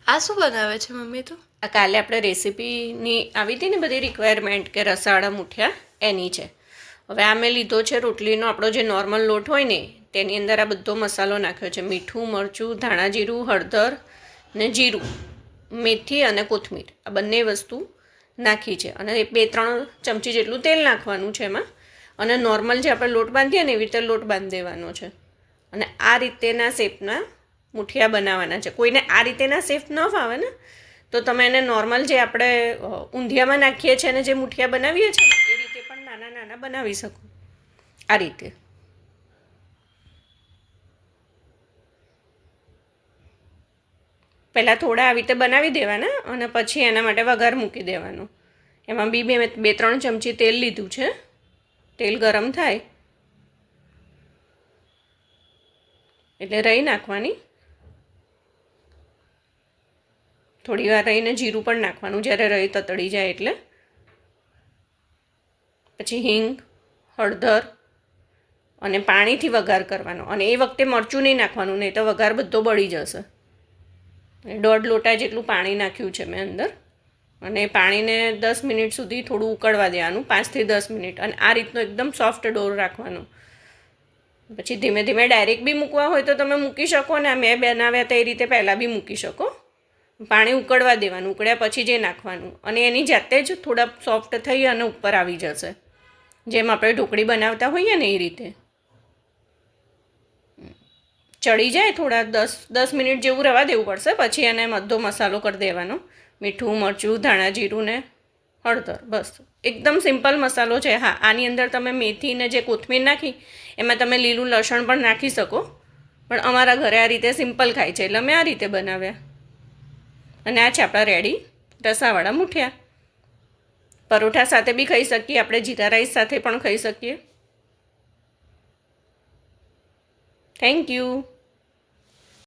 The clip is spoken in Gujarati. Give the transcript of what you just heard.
આ શું બનાવે છે મમ્મી તો? આ કાલે આપણે રેસીપીની આવી હતી ને બધી રિક્વાયરમેન્ટ કે રસાવાળા મૂઠિયા એની છે. હવે આ મેં લીધો છે રોટલીનો આપણો જે નોર્મલ લોટ હોય ને તેની અંદર આ બધો મસાલો નાખ્યો છે. મીઠું, મરચું, ધાણા જીરું, હળદર ને જીરું, મેથી અને કોથમીર આ બંને વસ્તુ નાખી છે. અને 2-3 ચમચી જેટલું તેલ નાખવાનું છે એમાં. અને નોર્મલ જે આપણે લોટ બાંધીએ ને એવી રીતે લોટ બાંધી દેવાનો છે. અને આ રીતેના શેપના મૂઠિયા બનાવવાના છે. કોઈને આ રીતેના શેપ ન ફાવે ને તો તમે એને નોર્મલ જે આપણે ઊંધિયામાં નાખીએ છીએ અને જે મૂઠિયા બનાવીએ છીએ ને એ રીતે પણ નાના નાના બનાવી શકો. આ રીતે પહેલાં થોડા આવી રીતે બનાવી દેવાના અને પછી એના માટે વઘાર મૂકી દેવાનો. એમાં બી 2-3 ચમચી તેલ લીધું છે. તેલ ગરમ થાય એટલે રાઈ નાખવાની. થોડી વાર રહીને જીરું પણ નાખવાનું જ્યારે રાઈ તતડી જાય એટલે. પછી હિંગ, હળદર અને પાણીથી વઘાર કરવાનો. અને એ વખતે મરચું નહીં નાખવાનું, નહીં તો વઘાર બધો બળી જશે. 1.5 લોટા જેટલું પાણી નાખ્યું છે મેં અંદર. અને પાણીને 10 મિનિટ સુધી થોડું ઉકળવા દેવાનું, 5 થી 10 મિનિટ. અને આ રીતનો એકદમ સોફ્ટ ડોર રાખવાનો. પછી ધીમે ધીમે ડાયરેક્ટ બી મૂકવા હોય તો તમે મૂકી શકો ને મેં બનાવ્યા તો એ રીતે પહેલાં બી મૂકી શકો. પાણી ઉકળવા દેવાનું, ઉકળ્યા પછી જે નાખવાનું. અને એની જાતે જ થોડા સોફ્ટ થઈ અને ઉપર આવી જશે, જેમ આપણે ઢોકળી બનાવતા હોઈએ ને એ રીતે. ચડી જાય થોડા 10 મિનિટ જેવું રવા દેવું પડશે. પછી એને બધો મસાલો કરી દેવાનો, મીઠું, મરચું, ધાણા જીરું ને હળદર. બસ એકદમ સિમ્પલ મસાલો છે. હા, આની અંદર તમે મેથી ને જે કોથમીર નાખી એમાં તમે લીલું લસણ પણ નાખી શકો, પણ અમારા ઘરે આ રીતે સિમ્પલ ખાય છે એટલે અમે આ રીતે બનાવ્યા. અને આ છે આપણા રેડી રસાવાળા મૂઠિયા. પરોઠા સાથે બી ખાઈ શકીએ આપણે, જીરા રાઈસ સાથે પણ ખાઈ શકીએ. Thank you.